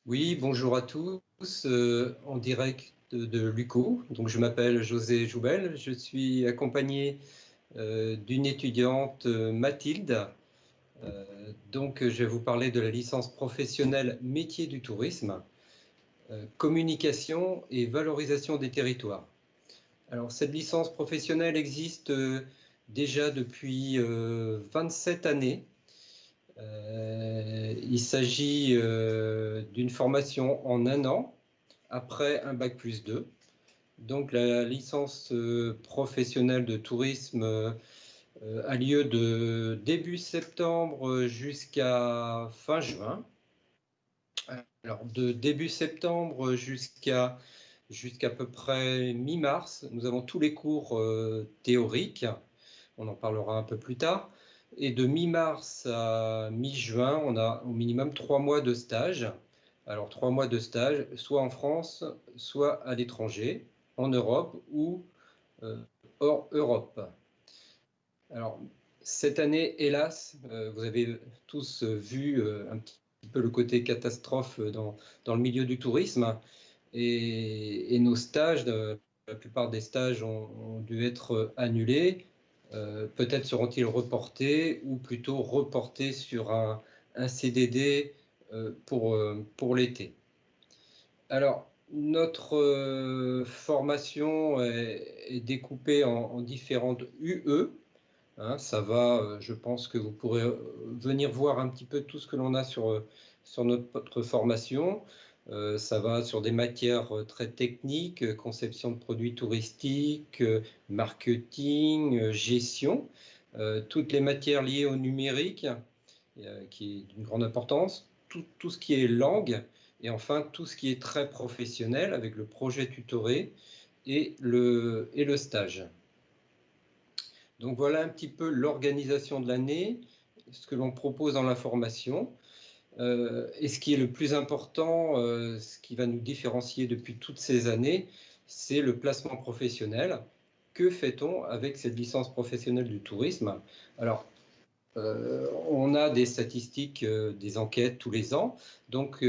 Oui, bonjour à tous, en direct de Luco. Donc, je m'appelle José Joubel, je suis accompagné d'une étudiante, Mathilde. Donc, je vais vous parler de la licence professionnelle métier du tourisme, communication et valorisation des territoires. Alors, cette licence professionnelle existe déjà depuis 27 années. Il s'agit d'une formation en un an après un bac plus 2. Donc la licence professionnelle de tourisme a lieu de début septembre jusqu'à fin juin. Alors de début septembre jusqu'à peu près mi-mars, nous avons tous les cours théoriques, on en parlera un peu plus tard. Et de mi-mars à mi-juin, on a au minimum 3 mois de stage. Alors 3 mois de stage, soit en France, soit à l'étranger, en Europe ou euh, hors Europe. Alors cette année, hélas, vous avez tous vu un petit peu le côté catastrophe dans le milieu du tourisme et nos stages, la plupart des stages ont dû être annulés. Peut-être seront-ils reportés ou plutôt reportés sur un CDD pour l'été. Alors, notre formation est découpée en différentes UE. Hein, ça va, je pense que vous pourrez venir voir un petit peu tout ce que l'on a sur notre formation. Ça va sur des matières très techniques, conception de produits touristiques, marketing, gestion, toutes les matières liées au numérique, qui est d'une grande importance, tout ce qui est langue, et enfin tout ce qui est très professionnel avec le projet tutoré et le stage. Donc voilà un petit peu l'organisation de l'année, ce que l'on propose dans la formation. Et ce qui est le plus important, ce qui va nous différencier depuis toutes ces années, c'est le placement professionnel. Que fait-on avec cette licence professionnelle du tourisme? Alors, on a des statistiques, des enquêtes tous les ans. Donc,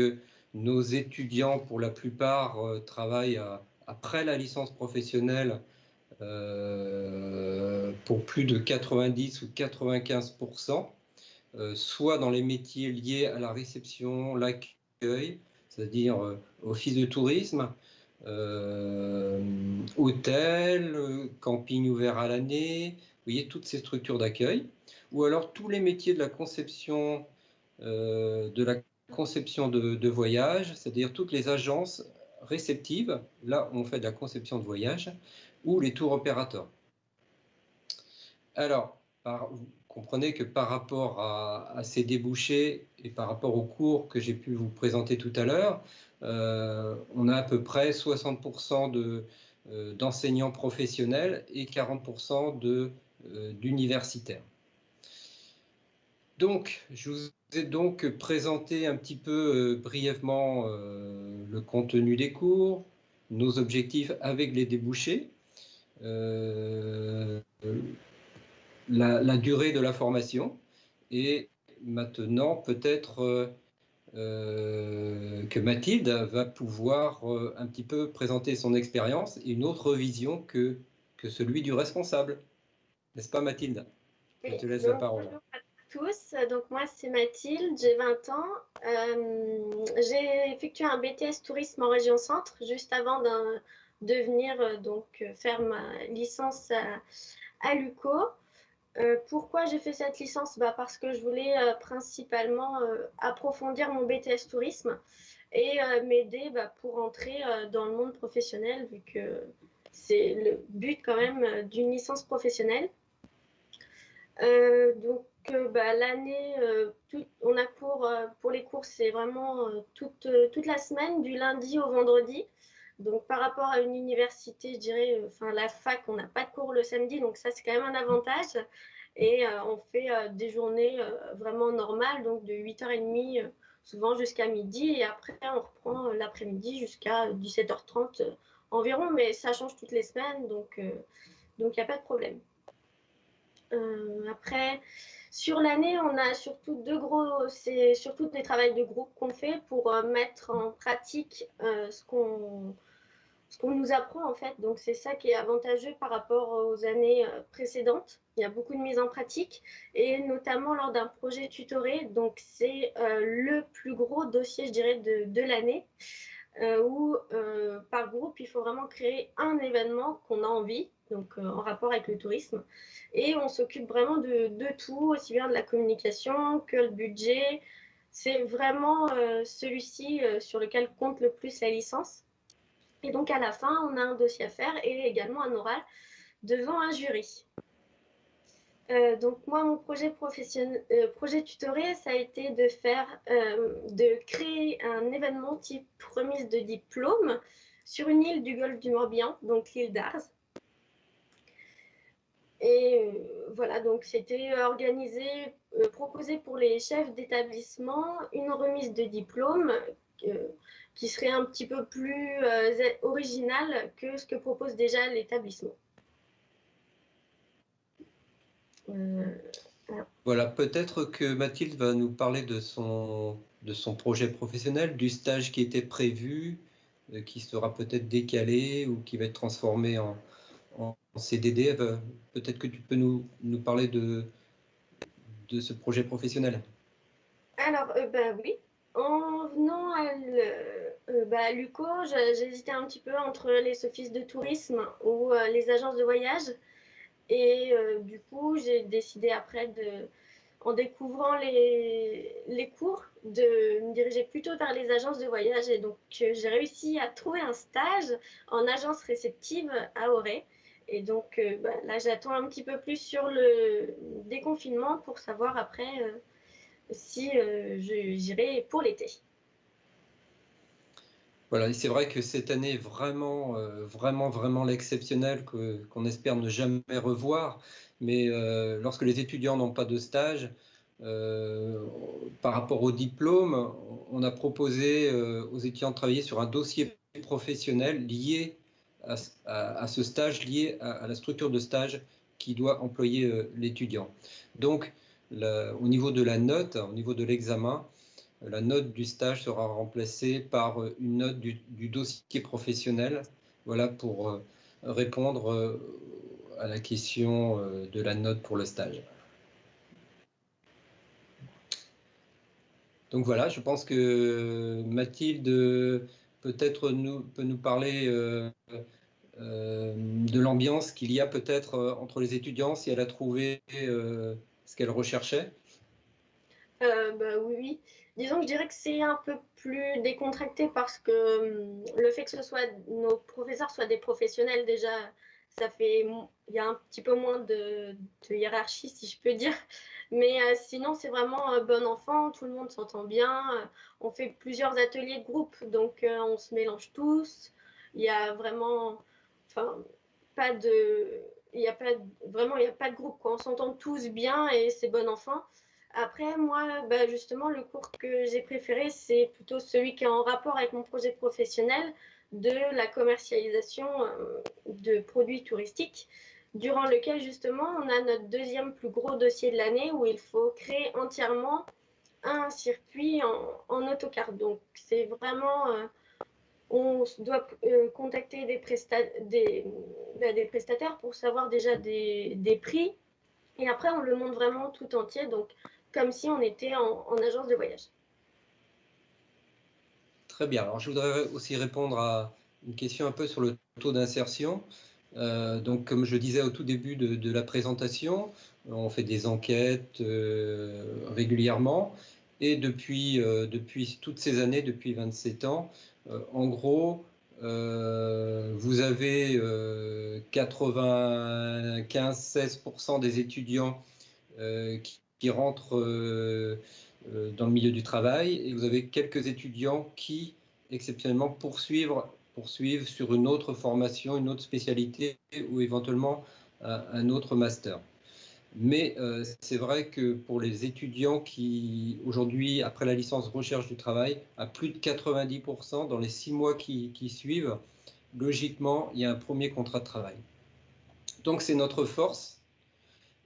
nos étudiants, pour la plupart, travaillent après la licence professionnelle pour plus de 90 ou 95%, soit dans les métiers liés à la réception, l'accueil, c'est-à-dire office de tourisme, hôtel, camping ouvert à l'année, vous voyez, toutes ces structures d'accueil, ou alors tous les métiers de la conception de voyage, c'est-à-dire toutes les agences réceptives, là on fait de la conception de voyage, ou les tours opérateurs. Alors, vous comprenez que par rapport à ces débouchés et par rapport aux cours que j'ai pu vous présenter tout à l'heure, on a à peu près 60% d'enseignants professionnels et 40% d'universitaires. Donc, je vous ai donc présenté un petit peu brièvement le contenu des cours, nos objectifs avec les débouchés. La durée de la formation et maintenant peut-être que Mathilde va pouvoir un petit peu présenter son expérience et une autre vision que celui du responsable. N'est-ce pas Mathilde? Je Oui, te laisse la donc parole. bonjour à tous. Donc moi c'est Mathilde, j'ai 20 ans. J'ai effectué un BTS tourisme en région centre juste avant de venir faire ma licence à l'UCO. Pourquoi j'ai fait cette licence? Parce que je voulais principalement approfondir mon BTS tourisme et m'aider pour entrer dans le monde professionnel vu que c'est le but quand même d'une licence professionnelle. L'année, on a cours pour les cours, c'est vraiment toute la semaine, du lundi au vendredi. Donc par rapport à une université, je dirais, la fac, on n'a pas de cours le samedi, donc ça c'est quand même un avantage. Et on fait des journées vraiment normales, donc de 8h30 souvent jusqu'à midi, et après on reprend l'après-midi jusqu'à 17h30 environ, mais ça change toutes les semaines, donc il n'y a pas de problème. Après, Sur l'année, on a surtout c'est surtout des travaux de groupe qu'on fait pour mettre en pratique ce qu'on nous apprend en fait. Donc c'est ça qui est avantageux par rapport aux années précédentes. Il y a beaucoup de mise en pratique et notamment lors d'un projet tutoré. Donc c'est le plus gros dossier, je dirais, de l'année où par groupe, il faut vraiment créer un événement qu'on a envie, donc en rapport avec le tourisme. Et on s'occupe vraiment de tout, aussi bien de la communication que le budget. C'est vraiment celui-ci sur lequel compte le plus la licence. Et donc à la fin, on a un dossier à faire et également un oral devant un jury. Donc moi, mon projet tutoré, ça a été de créer un événement type remise de diplôme sur une île du golfe du Morbihan, donc l'île d'Ars. Et voilà, donc c'était proposé pour les chefs d'établissement une remise de diplôme qui serait un petit peu plus originale que ce que propose déjà l'établissement. Voilà, peut-être que Mathilde va nous parler de son projet professionnel, du stage qui était prévu, qui sera peut-être décalé ou qui va être transformé en CDD. Peut-être que tu peux nous parler de ce projet professionnel. Alors, oui. En venant à l'UCO, j'hésitais un petit peu entre les offices de tourisme ou les agences de voyage. Et du coup, j'ai décidé après, en découvrant les cours, de me diriger plutôt vers les agences de voyage. Et donc, j'ai réussi à trouver un stage en agence réceptive à Auray. Et donc, là, j'attends un petit peu plus sur le déconfinement pour savoir après si j'irai pour l'été. Voilà, et c'est vrai que cette année est vraiment, vraiment l'exceptionnel qu'on espère ne jamais revoir. Mais lorsque les étudiants n'ont pas de stage, par rapport au diplôme, on a proposé aux étudiants de travailler sur un dossier professionnel lié à ce stage, lié à la structure de stage qui doit employer l'étudiant. Donc, au niveau de la note, au niveau de l'examen, la note du stage sera remplacée par une note du dossier professionnel, voilà, pour répondre à la question de la note pour le stage. Donc voilà, je pense que Mathilde peut-être peut nous parler de l'ambiance qu'il y a peut-être entre les étudiants, si elle a trouvé ce qu'elle recherchait. Oui. Disons que je dirais que c'est un peu plus décontracté parce que le fait que nos professeurs soient des professionnels déjà, il y a un petit peu moins de hiérarchie si je peux dire. Mais sinon c'est vraiment bon enfant, tout le monde s'entend bien. On fait plusieurs ateliers de groupe, donc on se mélange tous. Il y a vraiment, enfin, pas de, il y a pas vraiment, il y a pas de groupe quoi. On s'entend tous bien et c'est bon enfant. Après, moi, justement, le cours que j'ai préféré, c'est plutôt celui qui est en rapport avec mon projet professionnel de la commercialisation de produits touristiques, durant lequel, justement, on a notre deuxième plus gros dossier de l'année où il faut créer entièrement un circuit en autocar. Donc, c'est vraiment, on doit contacter des prestataires pour savoir déjà des prix. Et après, on le monte vraiment tout entier. Donc, comme si on était en agence de voyage. Très bien. Alors, je voudrais aussi répondre à une question un peu sur le taux d'insertion. Donc, comme je disais au tout début de la présentation, on fait des enquêtes régulièrement. Et depuis toutes ces années, depuis 27 ans, en gros, vous avez 95-16% des étudiants qui rentrent dans le milieu du travail, et vous avez quelques étudiants qui, exceptionnellement, poursuivent sur une autre formation, une autre spécialité ou éventuellement un autre master. Mais c'est vrai que pour les étudiants qui, aujourd'hui, après la licence recherche du travail, à plus de 90%, dans les 6 mois qui suivent, logiquement, il y a un premier contrat de travail. Donc c'est notre force.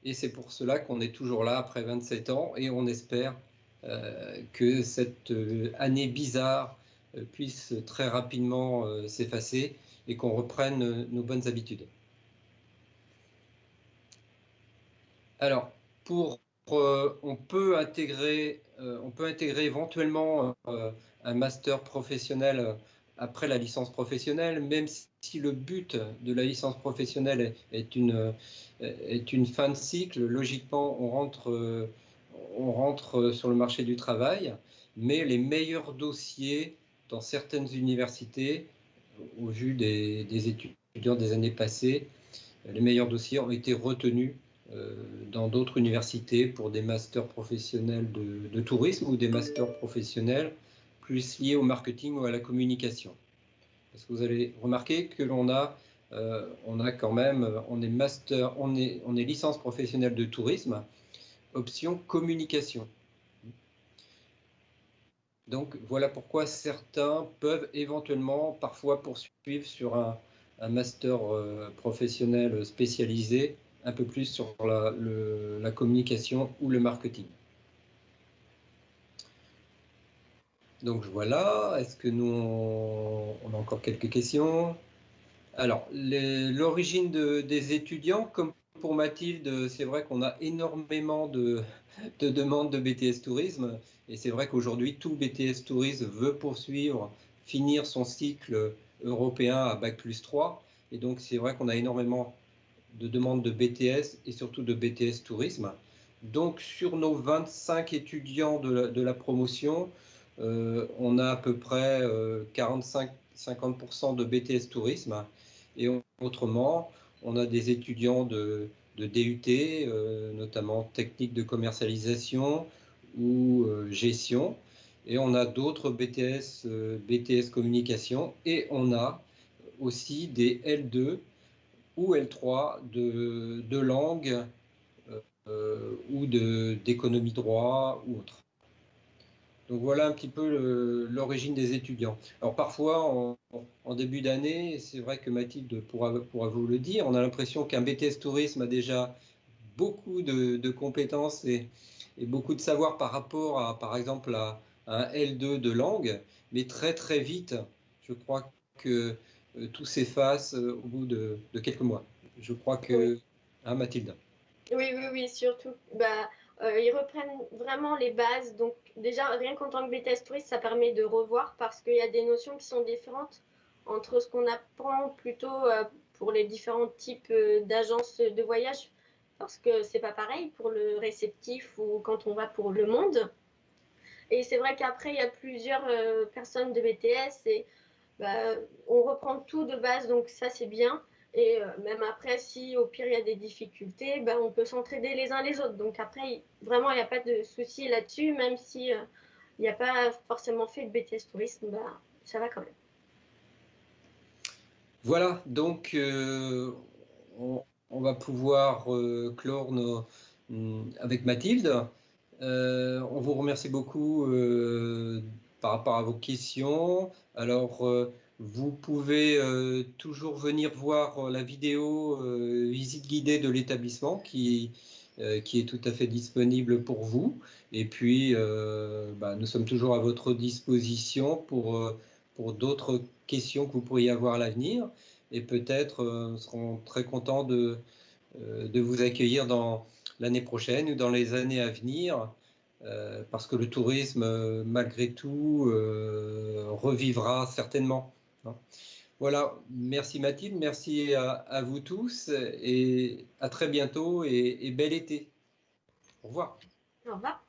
Et c'est pour cela qu'on est toujours là après 27 ans et on espère que cette année bizarre puisse très rapidement s'effacer et qu'on reprenne nos bonnes habitudes. Alors, on peut intégrer éventuellement un master professionnel après la licence professionnelle, même si le but de la licence professionnelle est une fin de cycle. Logiquement, on rentre sur le marché du travail, mais les meilleurs dossiers dans certaines universités, au vu des étudiants des années passées, les meilleurs dossiers ont été retenus dans d'autres universités pour des masters professionnels de tourisme ou des masters professionnels plus liés au marketing ou à la communication. Parce que vous allez remarquer que on a quand même, on est licence professionnelle de tourisme, option communication. Donc voilà pourquoi certains peuvent éventuellement parfois poursuivre sur un master professionnel spécialisé un peu plus sur la communication ou le marketing. Donc voilà, est-ce que nous on a encore quelques questions? Alors, l'origine des étudiants, comme pour Mathilde, c'est vrai qu'on a énormément de demandes de BTS Tourisme. Et c'est vrai qu'aujourd'hui, tout BTS Tourisme veut poursuivre, finir son cycle européen à Bac+3. Et donc, c'est vrai qu'on a énormément de demandes de BTS et surtout de BTS Tourisme. Donc, sur nos 25 étudiants de la promotion, on a à peu près 45-50% de BTS Tourisme. Et autrement, on a des étudiants de DUT, notamment technique de commercialisation ou gestion. Et on a d'autres BTS, BTS communication. Et on a aussi des L2 ou L3 de langue ou d'économie droit ou autre. Donc voilà un petit peu l'origine des étudiants. Alors parfois, en début d'année, c'est vrai que Mathilde pourra vous le dire, on a l'impression qu'un BTS Tourisme a déjà beaucoup de compétences et beaucoup de savoir par rapport à, par exemple, à un L2 de langue, mais très très vite, je crois que tout s'efface au bout de quelques mois. Je crois que... Oui. Hein, Mathilde? Oui, surtout. Ils reprennent vraiment les bases. Donc, déjà, rien qu'en tant que BTS touriste, ça permet de revoir parce qu'il y a des notions qui sont différentes entre ce qu'on apprend plutôt pour les différents types d'agences de voyage. Parce que c'est pas pareil pour le réceptif ou quand on va pour le monde. Et c'est vrai qu'après, il y a plusieurs personnes de BTS et bah, on reprend tout de base, donc ça c'est bien. Et même après, si au pire il y a des difficultés, bah, on peut s'entraider les uns les autres. Donc après, vraiment, il n'y a pas de souci là-dessus, même si il n'y a pas forcément fait de BTS tourisme, bah, ça va quand même. Voilà, donc on va pouvoir clore avec Mathilde. On vous remercie beaucoup par rapport à vos questions. Alors, vous pouvez toujours venir voir la vidéo visite guidée de l'établissement qui est tout à fait disponible pour vous. Et puis, nous sommes toujours à votre disposition pour d'autres questions que vous pourriez avoir à l'avenir. Et peut-être nous serons très contents de vous accueillir dans l'année prochaine ou dans les années à venir, parce que le tourisme, malgré tout, revivra certainement. Voilà, merci Mathilde, merci à vous tous et à très bientôt et bel été. Au revoir. Au revoir.